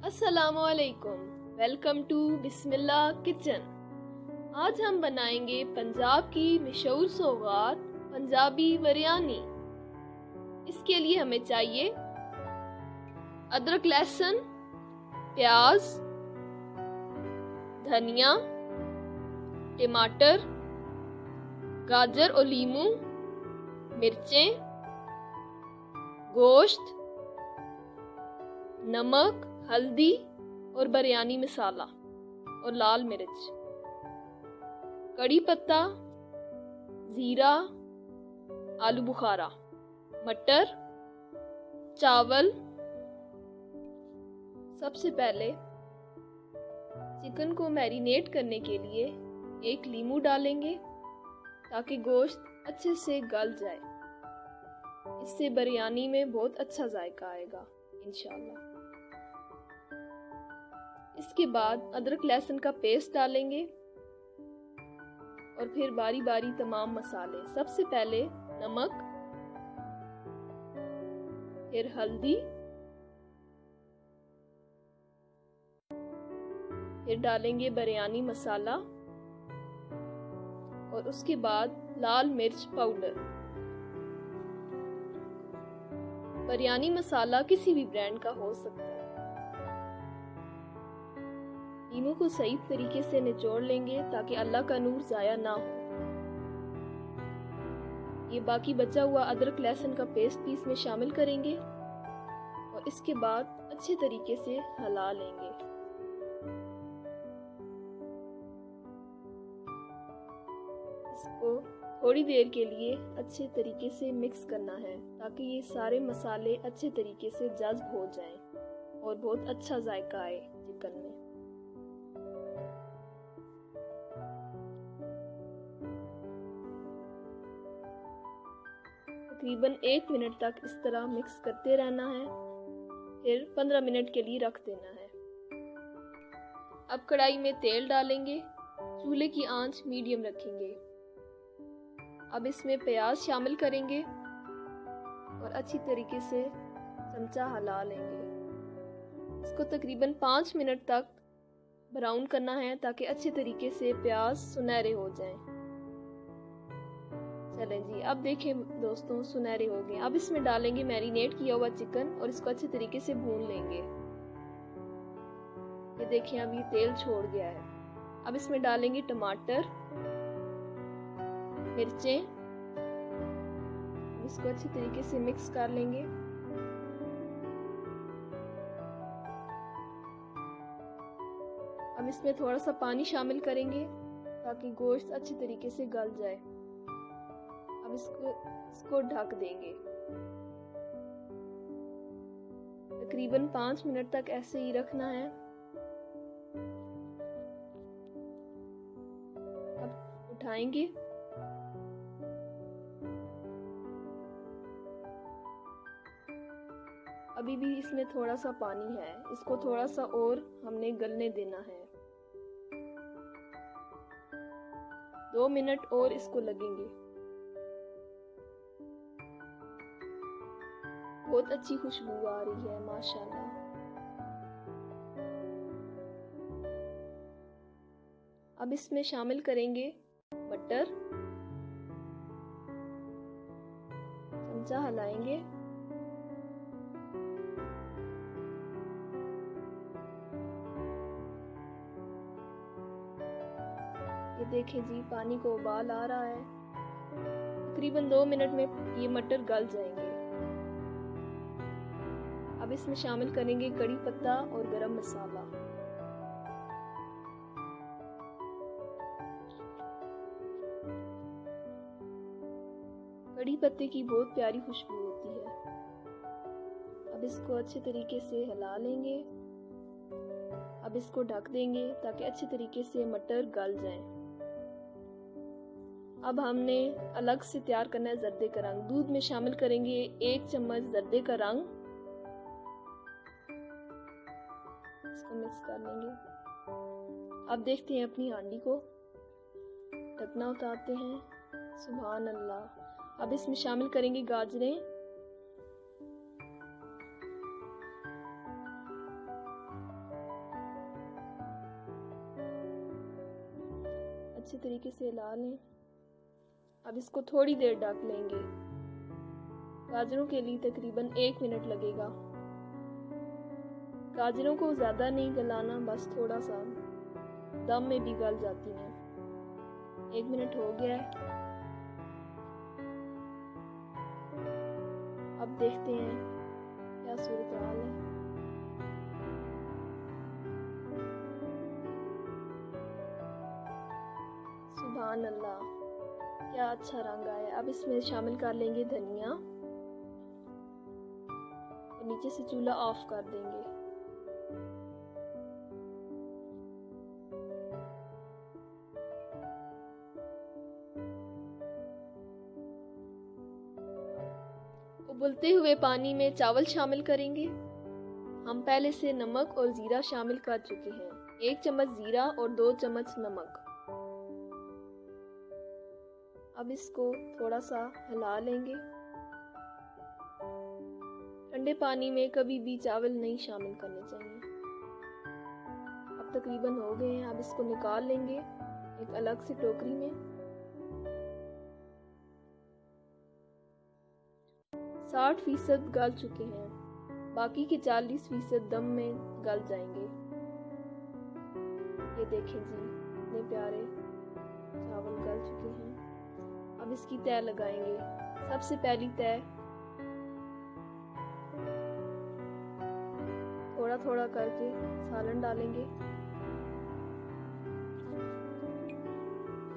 अस्सलामुअलैकुम। Welcome to Bismillah kitchen. आज हम बनाएंगे पंजाब की मशहूर सौगात पंजाबी बिरयानी। इसके लिए हमें चाहिए अदरक, लहसुन, प्याज, धनिया, टमाटर, गाजर और लीमू, मिर्चें, गोश्त, नमक, हल्दी और बिरयानी मसाला और लाल मिर्च, कड़ी पत्ता, जीरा, आलू बुखारा, मटर, चावल। सबसे पहले चिकन को मैरिनेट करने के लिए एक लीमू डालेंगे ताकि गोश्त अच्छे से गल जाए। इससे बिरयानी में बहुत अच्छा जायका आएगा इंशाल्लाह। इसके बाद अदरक लहसुन का पेस्ट डालेंगे और फिर बारी बारी तमाम मसाले। सबसे पहले नमक, फिर हल्दी, फिर डालेंगे बिरयानी मसाला और उसके बाद लाल मिर्च पाउडर। बिरयानी मसाला किसी भी ब्रांड का हो सकता है। लीमू को सही तरीके से निचोड़ लेंगे ताकि अल्लाह का नूर जाया ना हो। ये बाकी बचा हुआ अदरक लहसुन का पेस्ट भी इसमें शामिल करेंगे और इसके बाद अच्छे तरीके से हिला लेंगे। इसको थोड़ी देर के लिए अच्छे तरीके से मिक्स करना है ताकि ये सारे मसाले अच्छे तरीके से जज्ब हो जाएं और बहुत अच्छा जायका आए चिकन में। तकरीबन 1 मिनट तक इस तरह मिक्स करते रहना है, फिर 15 मिनट के लिए रख देना है। अब कढ़ाई में तेल डालेंगे, चूल्हे की आंच मीडियम रखेंगे। अब इसमें प्याज शामिल करेंगे और अच्छी तरीके से चमचा हिला लेंगे। इसको तकरीबन 5 मिनट तक ब्राउन करना है ताकि अच्छे तरीके से प्याज सुनहरे हो जाएं। चलें जी, अब देखें दोस्तों, सुनहरे हो गए। अब इसमें डालेंगे मैरिनेट किया हुआ चिकन और इसको अच्छे तरीके से भून लेंगे। ये देखें अब ये तेल छोड़ गया है। अब इसमें डालेंगे टमाटर, मिर्चें, इसको अच्छे तरीके से मिक्स कर लेंगे। अब इसमें थोड़ा सा पानी शामिल करेंगे ताकि गोश्त अच्छे तरीके से गल जाए। अब इसको ढक देंगे। तकरीबन 5 मिनट तक ऐसे ही रखना है। अब उठाएंगे। अभी भी इसमें थोड़ा सा पानी है, इसको थोड़ा सा और हमने गलने देना है। 2 मिनट और इसको लगेंगे। बहुत अच्छी खुशबू आ रही है माशाल्लाह। अब इसमें शामिल करेंगे बटर, चमचा हिलाएंगे। ये देखें जी, पानी को उबाल आ रहा है। तकरीबन 2 मिनट में ये मटर गल जाएंगे। अब इसमें शामिल करेंगे कड़ी पत्ता और गरम मसाला। कड़ी पत्ते की बहुत प्यारी खुशबू होती है। अब इसको अच्छे तरीके से हिला लेंगे। अब इसको ढक देंगे ताकि अच्छे तरीके से मटर गल जाएं। अब हमने अलग से तैयार करना है जर्दे का रंग। दूध में शामिल करेंगे 1 चम्मच जर्दे का रंग। इसको मिक्स कर लेंगे। अब देखते हैं अपनी हांडी को, ढकना उतारते हैं। सुभान अल्लाह। अब इसमें शामिल करेंगे गाजरें, अच्छे तरीके से हिला लें। अब इसको थोड़ी देर ढक लेंगे। गाजरों के लिए तकरीबन 1 मिनट लगेगा। गाजरों को ज़्यादा नहीं गलाना, बस थोड़ा सा, दम में भी गल जाती हैं। 1 मिनट हो गया है। अब देखते हैं क्या सूरत हाल है। सुभान अल्लाह, क्या अच्छा रंग आया। अब इसमें शामिल कर लेंगे धनिया और नीचे से चूल्हा ऑफ कर देंगे। उबलते हुए पानी में चावल शामिल करेंगे। हम पहले से नमक और ज़ीरा शामिल कर चुके हैं। 1 चम्मच ज़ीरा और 2 चम्मच नमक। अब इसको थोड़ा सा हिला लेंगे। ठंडे पानी में कभी भी चावल नहीं शामिल करने चाहिए। अब तकरीबन हो गए हैं। अब इसको निकाल लेंगे एक अलग से टोकरी में। 60% गल चुके हैं, बाकी के 40% दम में गल जाएंगे। ये देखें जी, कितने प्यारे चावल गल चुके हैं। अब इसकी तय लगाएंगे। सबसे पहली तय थोड़ा थोड़ा करके सालन डालेंगे।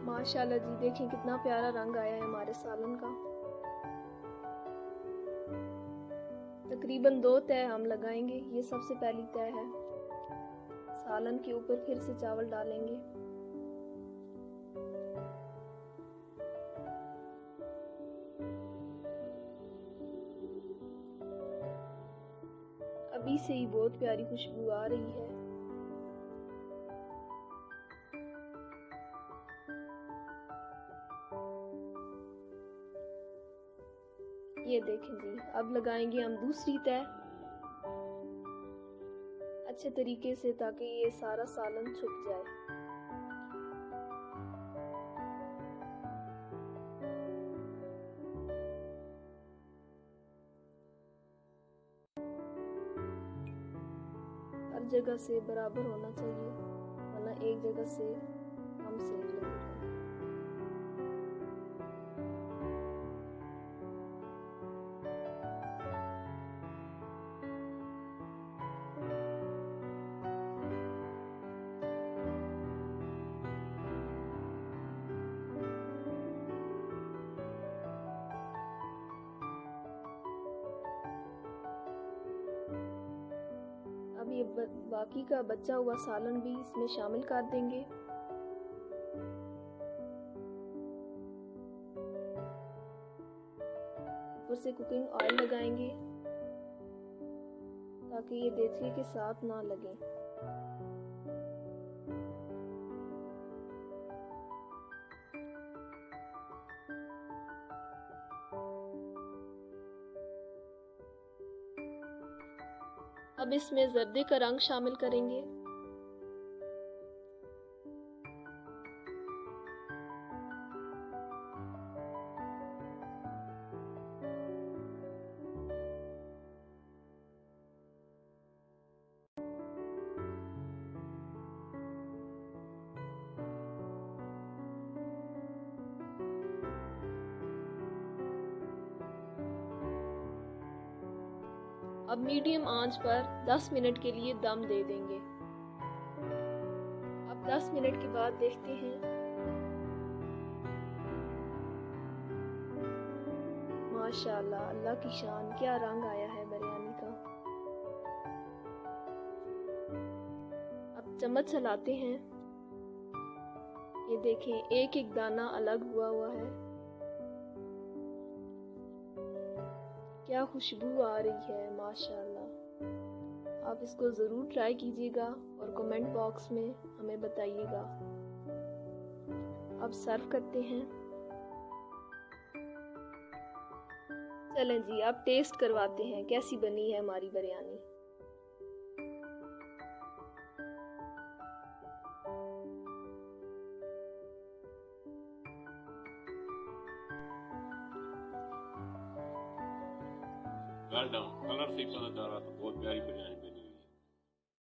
माशाल्लाह जी, देखें कितना प्यारा रंग आया है हमारे सालन का। तकरीबन 2 तय हम लगाएंगे। ये सबसे पहली तय है। सालन के ऊपर फिर से चावल डालेंगे। अभी से ही बहुत प्यारी खुशबू आ रही है। ये देखें जी, अब लगाएंगे हम दूसरी तय अच्छे तरीके से, ताकि ये सारा सालन छुप जाए। हर जगह से बराबर होना चाहिए, वरना एक जगह से हम सेक लेंगे। अब ये बाकी का बचा हुआ सालन भी इसमें शामिल कर देंगे। ऊपर से कुकिंग ऑयल लगाएंगे ताकि ये देचके के साथ ना लगे। अब इसमें जर्दे का रंग शामिल करेंगे। अब मीडियम आंच पर 10 मिनट के लिए दम दे देंगे। अब 10 मिनट के बाद देखते हैं। माशाल्लाह, अल्लाह की शान, क्या रंग आया है बिरयानी का। अब चम्मच चलाते हैं। ये देखें, एक एक दाना अलग हुआ है। क्या खुशबू आ रही है, माशाल्लाह। आप इसको ज़रूर ट्राई कीजिएगा और कमेंट बॉक्स में हमें बताइएगा। अब सर्व करते हैं। चलें जी, अब टेस्ट करवाते हैं कैसी बनी है हमारी बिरयानी। वेल डन, कलर से ही पता चल रहा था बहुत प्यारी बिरयानी बनी।